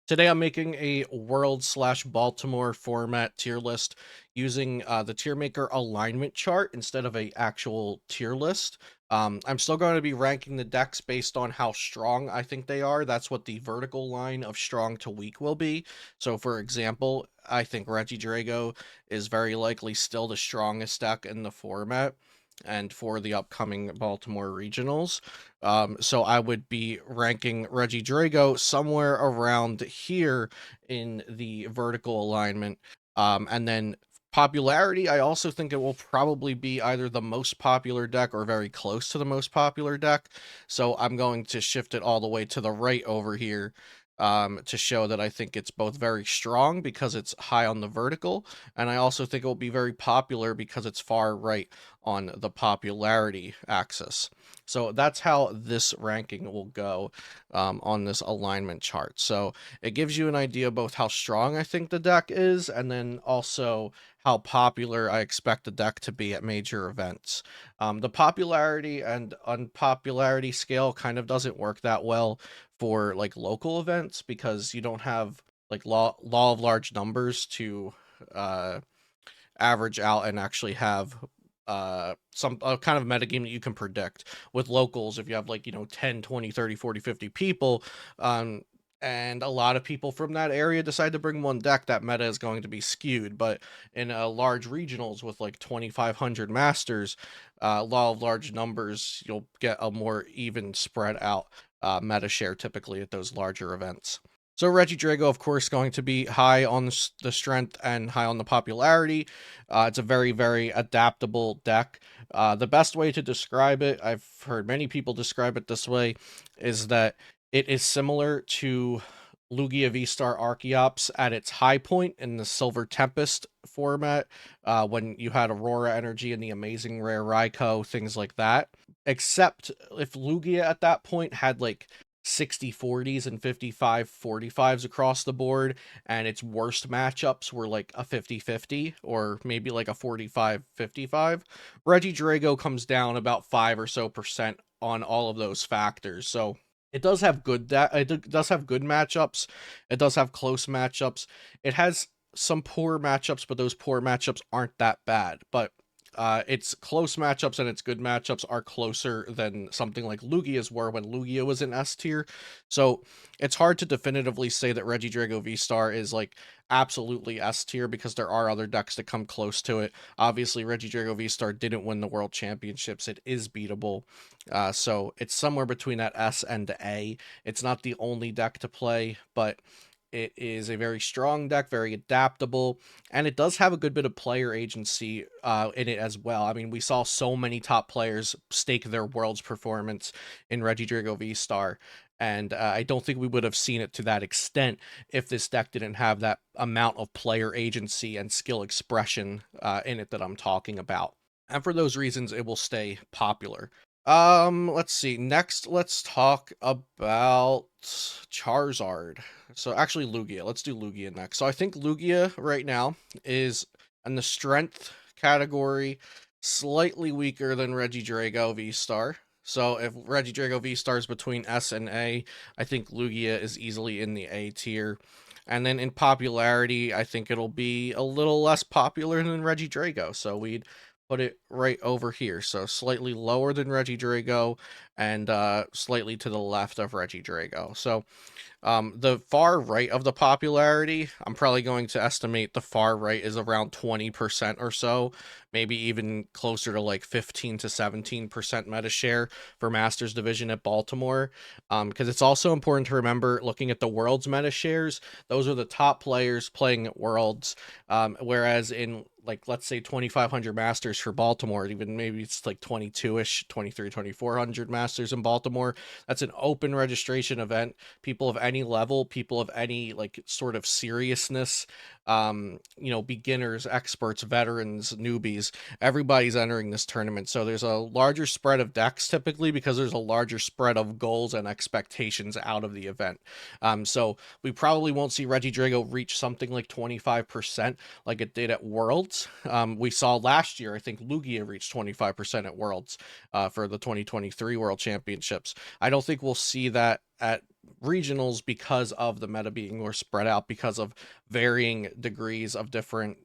Today, I'm making a world slash Baltimore format tier list using the tier maker alignment chart instead of a actual tier list. I'm still going to be ranking the decks based on how strong I think they are. That's what the vertical line of strong to weak will be. So, for example, I think Reggie Drago is very likely still the strongest deck in the format and for the upcoming Baltimore regionals. So I would be ranking Reggie Drago somewhere around here in the vertical alignment. And then popularity, I also think it will probably be either the most popular deck or very close to the most popular deck. So I'm going to shift it all the way to the right over here to show that I think it's both very strong because it's high on the vertical, and I also think it will be very popular because it's far right on the popularity axis. So that's how this ranking will go on this alignment chart. So it gives you an idea both how strong I think the deck is, and then also how popular I expect the deck to be at major events. The popularity and unpopularity scale kind of doesn't work that well for like local events because you don't have like law of large numbers to uh average out and actually have some kind of metagame that you can predict. With locals, if you have, like, 10, 20, 30, 40, 50 people, um and a lot of people from that area decide to bring one deck, that meta is going to be skewed. But in large regionals with like 2,500 masters, law of large numbers, you'll get a more even spread out meta share typically at those larger events. So Reggie Drago, of course, going to be high on the strength and high on the popularity. It's a very, very adaptable deck. The best way to describe it, I've heard many people describe it this way, is that it is similar to Lugia V-Star Archeops at its high point in the Silver Tempest format, when you had Aurora Energy and the Amazing Rare Raikou, things like that. Except if Lugia at that point had like 60-40s and 55-45s across the board, and its worst matchups were like a 50-50 or maybe like a 45-55. Reggie Drago comes down about 5 or so percent on all of those factors. So it does have it does have good matchups. It does have close matchups. It has some poor matchups, but those poor matchups aren't that bad. But its close matchups and its good matchups are closer than something like Lugia's were when Lugia was in S tier. So it's hard to definitively say that Reggie Drago V Star is like absolutely S tier because there are other decks that come close to it. Obviously, Reggie Drago V Star didn't win the World Championships. It is beatable. So it's somewhere between that S and A. It's not the only deck to play, but it is a very strong deck, very adaptable, and it does have a good bit of player agency in it as well. I mean, we saw so many top players stake their world's performance in Reggie Drago V Star, and I don't think we would have seen it to that extent if this deck didn't have that amount of player agency and skill expression in it that I'm talking about. And for those reasons, it will stay popular. Let's see. Next, let's talk about Charizard. So actually Lugia. Let's do Lugia next. So I think Lugia right now is in the strength category slightly weaker than Reggie Drago V-Star. So if Reggie Drago V-Star is between S and A, I think Lugia is easily in the A tier. And then in popularity, I think it'll be a little less popular than Reggie Drago. So we'd put it right over here. So slightly lower than Reggie Drago and slightly to the left of Reggie Drago. So the far right of the popularity, I'm probably going to estimate the far right is around 20% or so, maybe even closer to like 15 to 17% meta share for Masters Division at Baltimore. Because it's also important to remember looking at the Worlds meta shares, those are the top players playing at Worlds. Whereas in like let's say 2,500 masters for Baltimore, even maybe it's like 22ish, 23, 2,400 masters in Baltimore. That's an open registration event. People of any level, people of any like sort of seriousness, beginners, experts, veterans, newbies, everybody's entering this tournament. So there's a larger spread of decks typically because there's a larger spread of goals and expectations out of the event. So we probably won't see Reggie Drago reach something like 25% like it did at Worlds. We saw last year, I think Lugia reached 25% at Worlds for the 2023 World Championships. I don't think we'll see that at regionals because of the meta being more spread out, because of varying degrees of different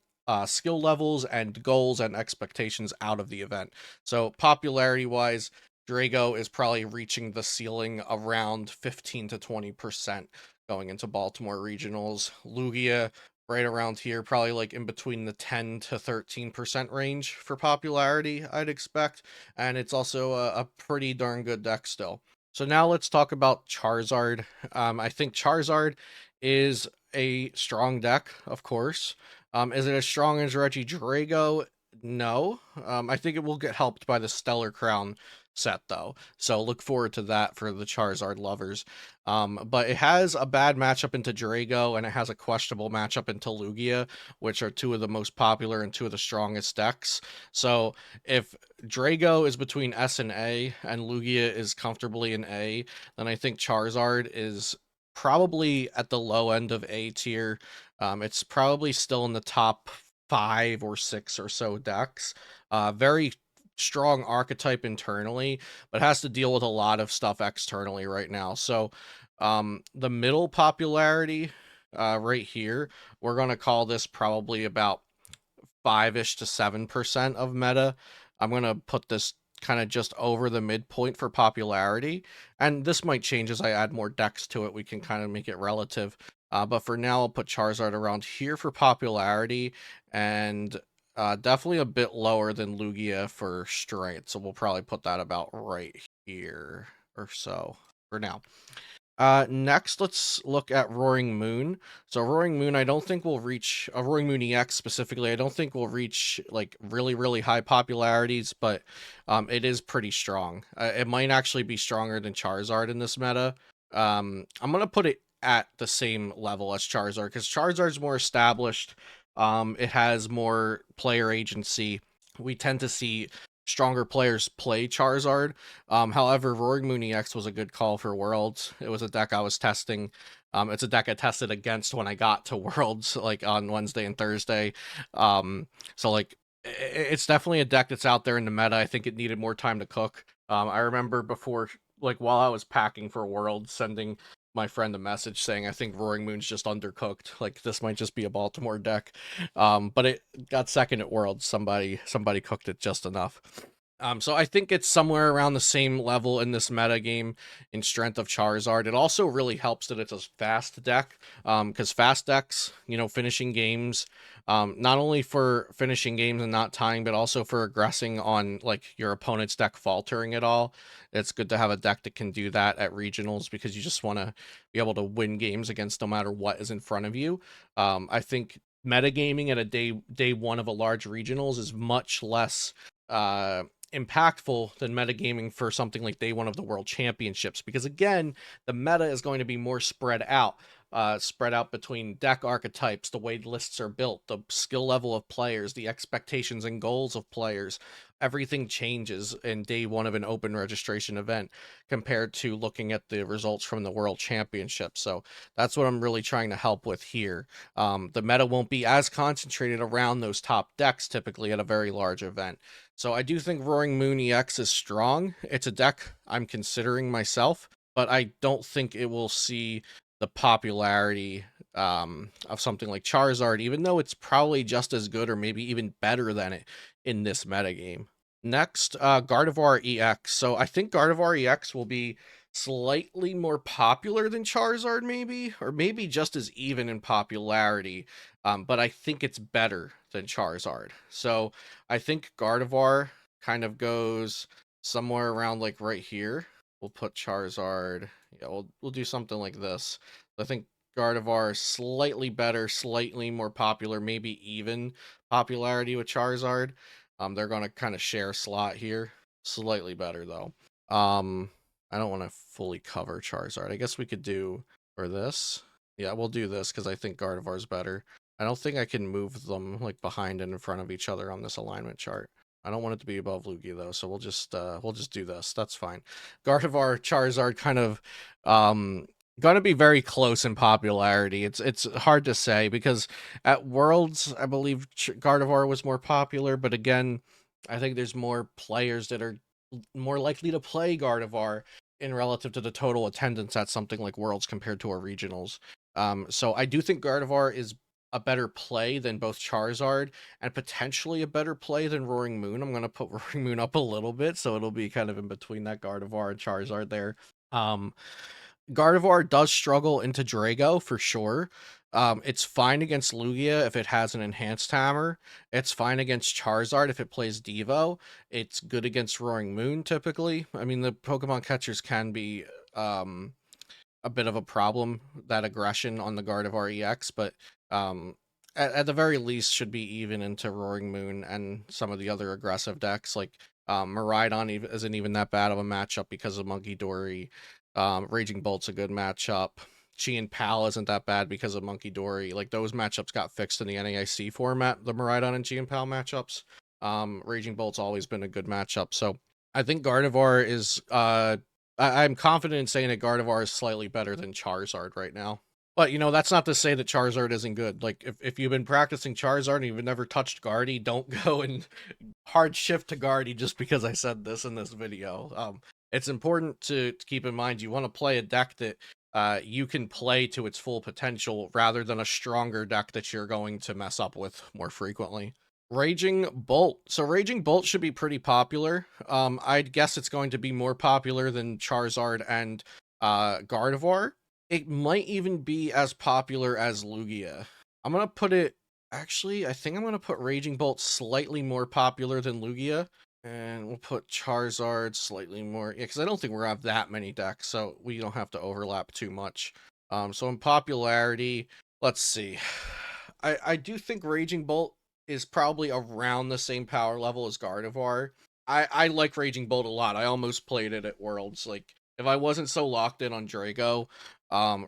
skill levels and goals and expectations out of the event. So popularity wise, Drago is probably reaching the ceiling around 15 to 20% going into Baltimore regionals. Lugia right around here, probably like in between the 10 to 13% range for popularity, I'd expect. And it's also a pretty darn good deck still. So now let's talk about Charizard. I think Charizard is a strong deck, of course. Is it as strong as Regidrago? No. I think it will get helped by the Stellar Crown set, though. So look forward to that for the Charizard lovers. But it has a bad matchup into Drago, and it has a questionable matchup into Lugia, which are two of the most popular and two of the strongest decks. So if Drago is between S and A, and Lugia is comfortably in A, then I think Charizard is probably at the low end of A tier. It's probably still in the top 5 or 6 or so decks. Very strong archetype internally, but has to deal with a lot of stuff externally right now. So, the middle popularity, right here, we're gonna call this probably about 5-ish to 7% of meta. I'm gonna put this kind of just over the midpoint for popularity, and this might change as I add more decks to it. We can kind of make it relative. But for now, I'll put Charizard around here for popularity, and definitely a bit lower than Lugia for strength. So we'll probably put that about right here or so for now. Next, let's look at Roaring Moon. So Roaring Moon, I don't think will reach Roaring Moon EX specifically. I don't think will reach like really, really high popularities, but it is pretty strong. It might actually be stronger than Charizard in this meta. I'm gonna put it at the same level as Charizard because Charizard's more established. It has more player agency. We tend to see stronger players play Charizard. However, Roaring Moon EX was a good call for Worlds. It was a deck I was testing. It's a deck I tested against when I got to Worlds, like on Wednesday and Thursday. So like it's definitely a deck that's out there in the meta. I think it needed more time to cook. I remember before, like while I was packing for Worlds, sending my friend a message saying I think Roaring Moon's just undercooked. Like this might just be a Baltimore deck. But it got second at Worlds. Somebody cooked it just enough. So I think it's somewhere around the same level in this meta game in strength of Charizard. It also really helps that it's a fast deck, because fast decks, finishing games, not only for finishing games and not tying, but also for aggressing on like your opponent's deck faltering at all. It's good to have a deck that can do that at regionals because you just want to be able to win games against no matter what is in front of you. I think metagaming at a day one of a large regionals is much less impactful than metagaming for something like day one of the world championships, because again, the meta is going to be more spread out between deck archetypes, the way lists are built, the skill level of players, the expectations and goals of players. Everything changes in day one of an open registration event compared to looking at the results from the world championship. So that's what I'm really trying to help with here. The meta won't be as concentrated around those top decks typically at a very large event. So I do think Roaring Moon EX is strong. It's a deck I'm considering myself, but I don't think it will see the popularity of something like Charizard, even though it's probably just as good or maybe even better than it in this metagame. Next, Gardevoir EX. So I think Gardevoir EX will be slightly more popular than Charizard, maybe, or maybe just as even in popularity. But I think it's better than Charizard. So I think Gardevoir kind of goes somewhere around like right here. We'll put Charizard. Yeah, we'll do something like this. I think Gardevoir is slightly better, slightly more popular, maybe even popularity with Charizard. They're gonna kind of share slot here. Slightly better though. I don't want to fully cover Charizard. I guess we could do for this. Yeah, we'll do this because I think Gardevoir's better. I don't think I can move them like behind and in front of each other on this alignment chart. I don't want it to be above Lugia though, so we'll just do this. That's fine. Gardevoir, Charizard kind of gonna be very close in popularity. It's hard to say because at Worlds, I believe Gardevoir was more popular, but again, I think there's more players that are more likely to play Gardevoir in relative to the total attendance at something like Worlds compared to our regionals. So I do think Gardevoir is a better play than both Charizard and potentially a better play than Roaring Moon. I'm going to put Roaring Moon up a little bit, so it'll be kind of in between that Gardevoir and Charizard there. Um, Gardevoir does struggle into Drago for sure. It's fine against Lugia if it has an enhanced hammer. It's fine against Charizard if it plays Devo. It's good against Roaring Moon typically. I mean, the Pokemon catchers can be a bit of a problem, that aggression on the Gardevoir EX, but um, at the very least should be even into Roaring Moon and some of the other aggressive decks. Like Miraidon isn't even that bad of a matchup because of Monkey Dory. Raging Bolt's a good matchup. Chi and Pal isn't that bad because of Monkey Dory. Like those matchups got fixed in the NAIC format, the Miraidon and Chi and Pal matchups. Raging Bolt's always been a good matchup. So I think Gardevoir is I'm confident in saying that Gardevoir is slightly better than Charizard right now. But, you know, that's not to say that Charizard isn't good. Like, if you've been practicing Charizard and you've never touched Guardy, don't go and hard shift to Guardy just because I said this in this video. It's important to keep in mind you want to play a deck that you can play to its full potential rather than a stronger deck that you're going to mess up with more frequently. Raging Bolt. So Raging Bolt should be pretty popular. I'd guess it's going to be more popular than Charizard and Gardevoir. It might even be as popular as Lugia. I'm gonna put it. Actually, I think I'm gonna put Raging Bolt slightly more popular than Lugia, and we'll put Charizard slightly more. Yeah, because I don't think we're gonna have that many decks, so we don't have to overlap too much. So in popularity, let's see. I do think Raging Bolt is probably around the same power level as Gardevoir. I like Raging Bolt a lot. I almost played it at Worlds. Like, if I wasn't so locked in on Drago,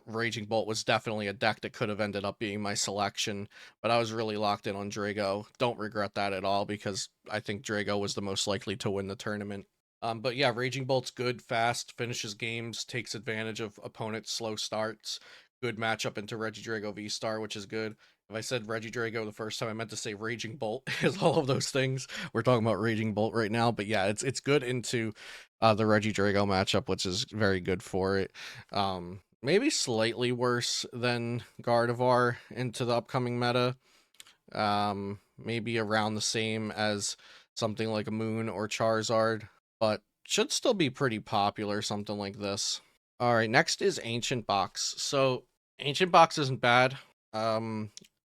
Raging Bolt was definitely a deck that could have ended up being my selection, but I was really locked in on Drago. Don't regret that at all because I think Drago was the most likely to win the tournament. But yeah, Raging Bolt's good, fast, finishes games, takes advantage of opponents' slow starts. Good matchup into Regidrago V-Star, which is good. If I said Regidrago the first time, I meant to say Raging Bolt is all of those things. We're talking about Raging Bolt right now, but yeah, it's good into the Regidrago matchup, which is very good for it. Maybe slightly worse than Gardevoir into the upcoming meta. Maybe around the same as something like a Moon or Charizard, but should still be pretty popular, something like this. All right, next is Ancient Box. So Ancient Box isn't bad.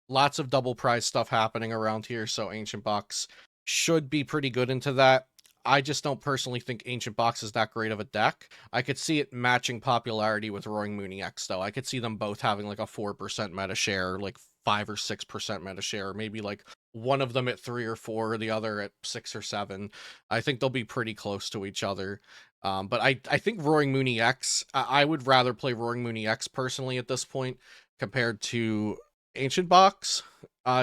Lots of double prize stuff happening around here, so Ancient Box should be pretty good into that. I just don't personally think Ancient Box is that great of a deck. I could see it matching popularity with Roaring Moon EX, though. I could see them both having like a 4% meta share, like 5 or 6% meta share, maybe like one of them at 3 or 4, the other at 6 or 7. I think they'll be pretty close to each other. But I think Roaring Moon EX, I would rather play Roaring Moon EX personally at this point compared to Ancient Box,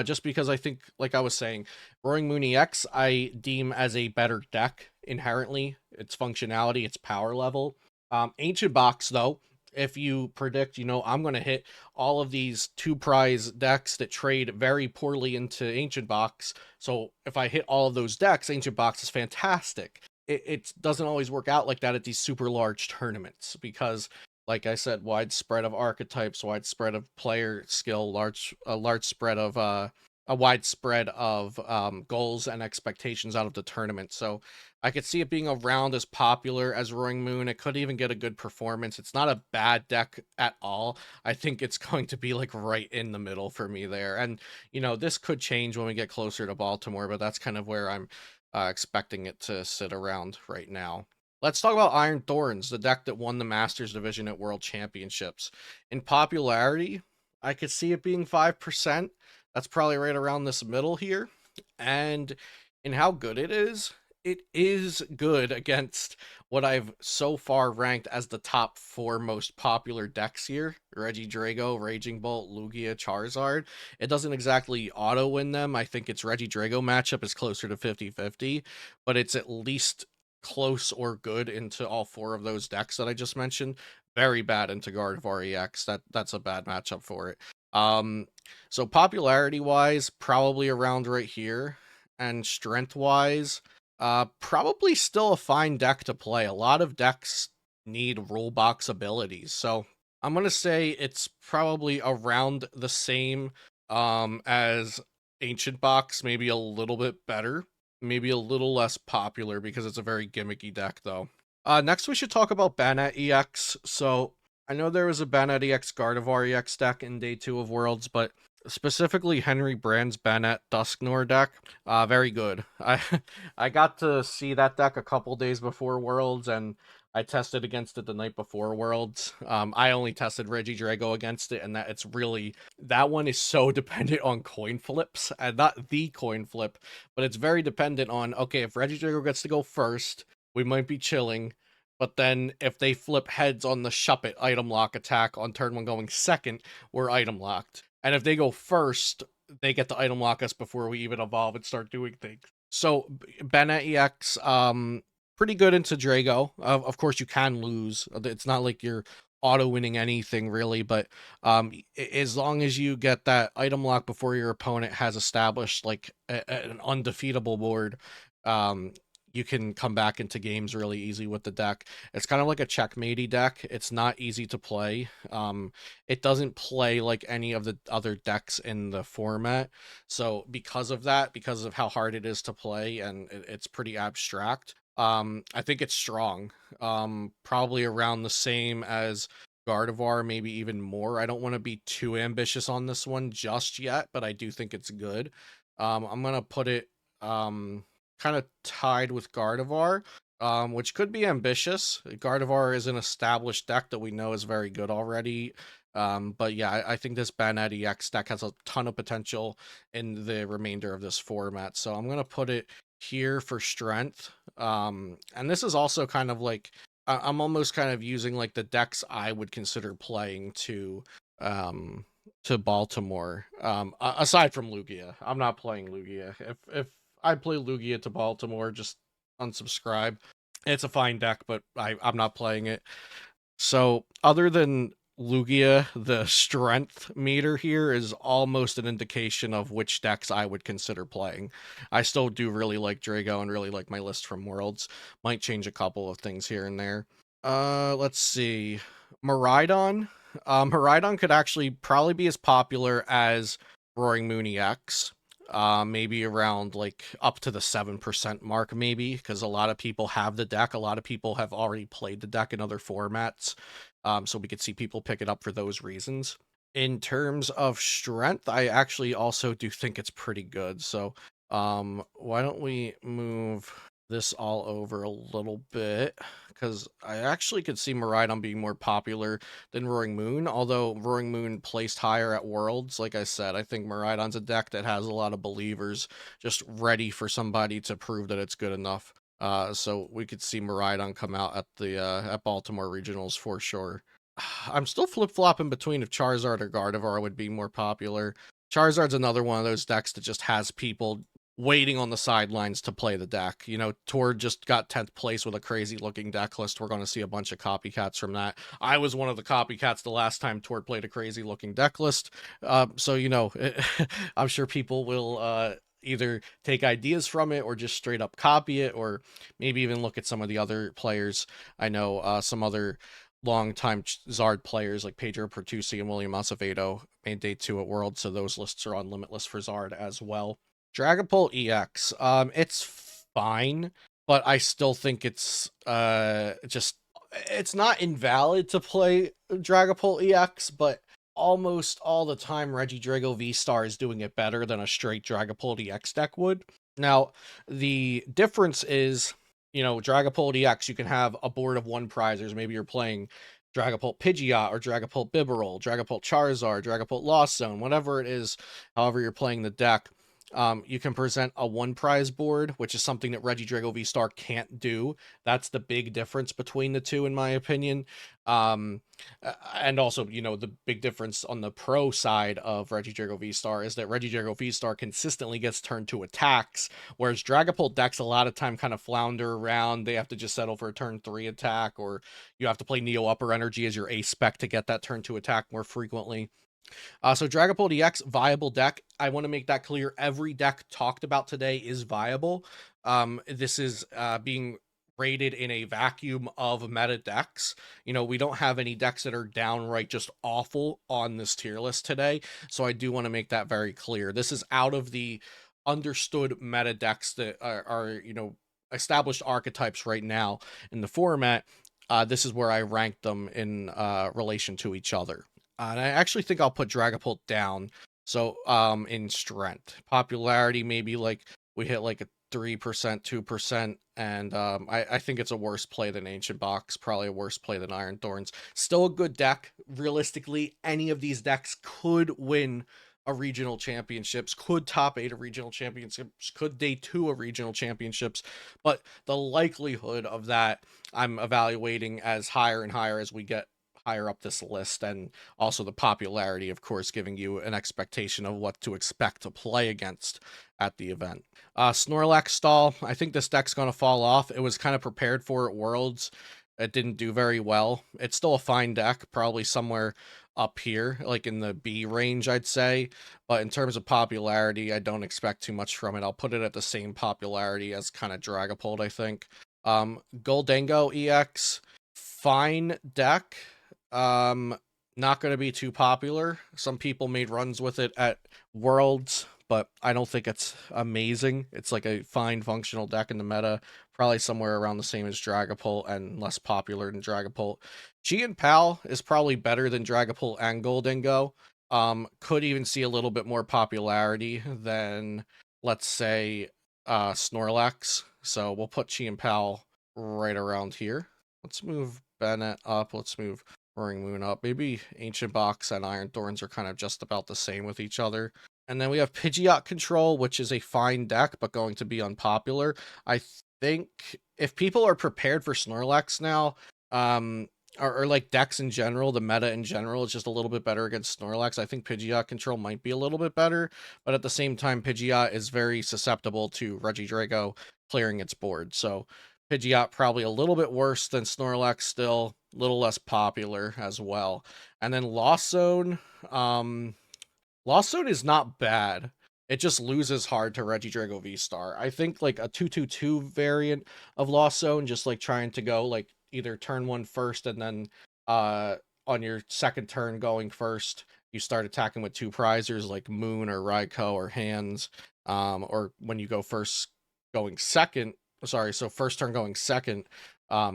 just because I think, like I was saying, Roaring Moon EX I deem as a better deck inherently, its functionality, its power level. Ancient Box, though, if you predict, you know, I'm going to hit all of these 2-prize decks that trade very poorly into Ancient Box, so if I hit all of those decks, Ancient Box is fantastic. It doesn't always work out like that at these super large tournaments because, like I said, widespread of archetypes, widespread of player skill, a large spread of a widespread of goals and expectations out of the tournament. So I could see it being around as popular as Roaring Moon. It could even get a good performance. It's not a bad deck at all. I think it's going to be like right in the middle for me there. And you know, this could change when we get closer to Baltimore, but that's kind of where I'm expecting it to sit around right now. Let's talk about Iron Thorns, the deck that won the Masters division at World Championships. In popularity, I could see it being 5%. That's probably right around this middle here. And in how good it is good against what I've so far ranked as the top 4 most popular decks here. Regidrago, Raging Bolt, Lugia, Charizard. It doesn't exactly auto-win them. I think its Regidrago matchup is closer to 50-50, but it's at least close or good into all 4 of those decks that I just mentioned. Very bad into Gardevoir EX. That's a bad matchup for it. So popularity wise, probably around right here, and strength wise, probably still a fine deck to play. A lot of decks need rule box abilities. So I'm gonna say it's probably around the same as Ancient Box, maybe a little bit better, maybe a little less popular because it's a very gimmicky deck though. Next we should talk about Banette EX. So I know there was a Banette EX Gardevoir EX deck in day 2 of Worlds, but specifically Henry Brand's Banette Dusknoir deck, very good. I got to see that deck a couple days before Worlds, and I tested against it the night before Worlds. I only tested Regidrago against it, and that one is so dependent on coin flips, and not the coin flip, but it's very dependent on, okay, if Regidrago gets to go first, we might be chilling. But then if they flip heads on the Shuppet item lock attack on turn 1 going second, we're item locked. And if they go first, they get to item lock us before we even evolve and start doing things. So Banette EX, pretty good into Drago. Of course, you can lose. It's not like you're auto winning anything really, but as long as you get that item lock before your opponent has established like an undefeatable board, um, you can come back into games really easy with the deck. It's kind of like a checkmatey deck. It's not easy to play. It doesn't play like any of the other decks in the format. So because of that, because of how hard it is to play and it's pretty abstract, I think it's strong. Probably around the same as Gardevoir, maybe even more. I don't want to be too ambitious on this one just yet, but I do think it's good. I'm gonna put it kind of tied with Gardevoir, which could be ambitious. Gardevoir is an established deck that we know is very good already. But yeah, I think this Banette EX deck has a ton of potential in the remainder of this format. So I'm gonna put it here for strength. And this is also kind of like I'm almost kind of using like the decks I would consider playing to Baltimore. Aside from Lugia, I'm not playing Lugia. If I play Lugia to Baltimore, just unsubscribe. It's a fine deck, but I'm not playing it. So other than Lugia, the strength meter here is almost an indication of which decks I would consider playing. I still do really like Drago and really like my list from Worlds. Might change a couple of things here and there. Let's see. Miraidon. Miraidon could actually probably be as popular as Roaring Moon EX. Maybe around like up to the 7% mark, maybe, because a lot of people have the deck. A lot of people have already played the deck in other formats. So we could see people pick it up for those reasons. In terms of strength, I actually also do think it's pretty good. So why don't we move this all over a little bit, because I actually could see Miraidon being more popular than Roaring Moon, although Roaring Moon placed higher at Worlds. Like I said, I think Miraidon's a deck that has a lot of believers just ready for somebody to prove that it's good enough. So we could see Miraidon come out at the at Baltimore Regionals for sure. I'm still flip-flopping between if Charizard or Gardevoir would be more popular. Charizard's another one of those decks that just has people waiting on the sidelines to play the deck. You know, Tord just got 10th place with a crazy looking deck list. We're going to see a bunch of copycats from that. I was one of the copycats the last time Tord played a crazy looking deck list. So, you know, I'm sure people will either take ideas from it or just straight up copy it, or maybe even look at some of the other players. I know some other longtime Zard players like Pedro Pertusi and William Acevedo made day 2 at World, so those lists are on Limitless for Zard as well. Dragapult EX, it's fine, but I still think it's just it's not invalid to play Dragapult EX, but almost all the time Regidrago V-Star is doing it better than a straight Dragapult EX deck would. Now, the difference is, you know, Dragapult EX, you can have a board of 1 prizers. Maybe you're playing Dragapult Pidgeot or Dragapult Bibarel, Dragapult Charizard, Dragapult Lost Zone, whatever it is, however you're playing the deck. You can present a 1 prize board, which is something that Regidrago V-Star can't do. That's the big difference between the two, in my opinion. And also, you know, the big difference on the pro side of Regidrago V-Star is that Regidrago V-Star consistently gets turned to attacks, whereas Dragapult decks a lot of time kind of flounder around. They have to just settle for a turn 3 attack, or you have to play Neo Upper Energy as your ace spec to get that turn 2 attack more frequently. So Dragapult EX, viable deck. I want to make that clear. Every deck talked about today is viable. This is being rated in a vacuum of meta decks. You know, we don't have any decks that are downright just awful on this tier list today. So I do want to make that very clear. This is out of the understood meta decks that are you know, established archetypes right now in the format. This is where I rank them in relation to each other. And I actually think I'll put Dragapult down. So in strength, popularity, maybe like we hit like a 3%, 2%, and I think it's a worse play than Ancient Box, probably a worse play than Iron Thorns. Still a good deck. Realistically, any of these decks could win a regional championships, could top 8 of regional championships, could day 2 of regional championships, but the likelihood of that I'm evaluating as higher and higher as we get higher up this list, and also the popularity, of course, giving you an expectation of what to expect to play against at the event. Snorlax stall, I think this deck's going to fall off. It was kind of prepared for at Worlds. It didn't do very well. It's still a fine deck, probably somewhere up here, like in the B range, I'd say. But in terms of popularity, I don't expect too much from it. I'll put it at the same popularity as kind of Dragapult, I think. Goldango EX, fine deck. Not going to be too popular. Some people made runs with it at Worlds, but I don't think it's amazing. It's like a fine functional deck in the meta, probably somewhere around the same as Dragapult and less popular than Dragapult. Chien-Pao is probably better than Dragapult and Goldango. Could even see a little bit more popularity than, let's say, Snorlax. So we'll put Chien-Pao right around here. Let's move Bennett up. Let's move Roaring Moon up. Maybe Ancient Box and Iron Thorns are kind of just about the same with each other. And then we have Pidgeot Control, which is a fine deck, but going to be unpopular. I think if people are prepared for Snorlax now, or like decks in general, the meta in general is just a little bit better against Snorlax. I think Pidgeot Control might be a little bit better, but at the same time, Pidgeot is very susceptible to Regidrago clearing its board. So Pidgeot probably a little bit worse than Snorlax still, a little less popular as well. And then Lost Zone, Lost Zone is not bad. It just loses hard to Regidrago V-Star. I think like a 2-2-2 variant of Lost Zone, just like trying to go like either turn 1 first and then on your second turn going first, you start attacking with 2 prizers like Moon or Raikou or Hands, or when you go first going second, sorry, so first turn going second,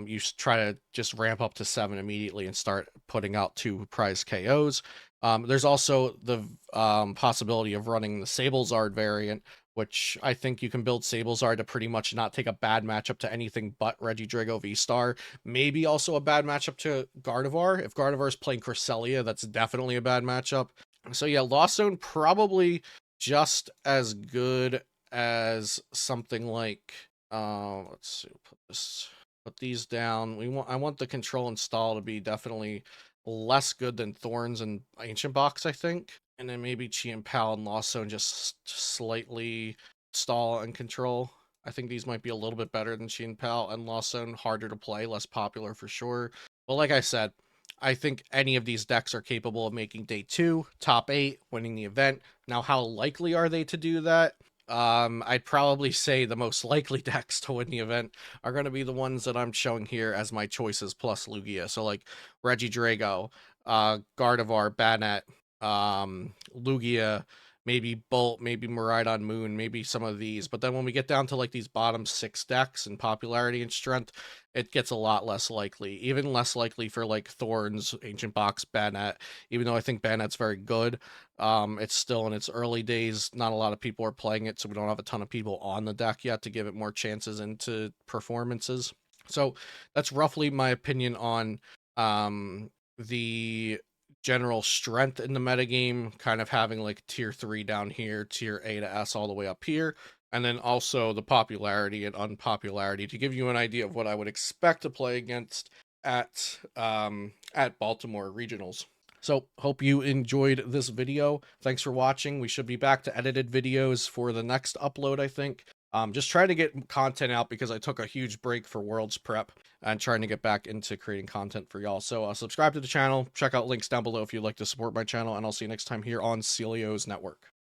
you try to just ramp up to 7 immediately and start putting out 2 prize KOs. There's also the possibility of running the Sablezard variant, which I think you can build Sablezard to pretty much not take a bad matchup to anything but Regidrago V-Star. Maybe also a bad matchup to Gardevoir. If Gardevoir is playing Cresselia, that's definitely a bad matchup. So yeah, Lost Zone probably just as good as something like let's see, put these down. I want the control and stall to be definitely less good than Thorns and Ancient Box, I think. And then maybe Chien-Pao and Lost Zone just slightly stall and control. I think these might be a little bit better than Chien-Pao and Lost Zone, harder to play, less popular for sure. But like I said, I think any of these decks are capable of making day 2, top 8, winning the event. Now, how likely are they to do that? I'd probably say the most likely decks to win the event are going to be the ones that I'm showing here as my choices plus Lugia. So like Regidrago, Gardevoir, Banette, Lugia, maybe Bolt, maybe Miraidon Moon, maybe some of these. But then when we get down to like these bottom 6 decks in popularity and strength, it gets a lot less likely. Even less likely for like Thorns, Ancient Box, Banette, even though I think Banette's very good. It's still in its early days. Not a lot of people are playing it, so we don't have a ton of people on the deck yet to give it more chances into performances. So that's roughly my opinion on the general strength in the metagame, kind of having like tier 3 down here, tier A to S all the way up here, and then also the popularity and unpopularity to give you an idea of what I would expect to play against at Baltimore Regionals. So hope you enjoyed this video. Thanks for watching. We should be back to edited videos for the next upload, I think. Just trying to get content out because I took a huge break for Worlds prep and trying to get back into creating content for y'all. So subscribe to the channel, check out links down below if you'd like to support my channel, and I'll see you next time here on Celio's Network.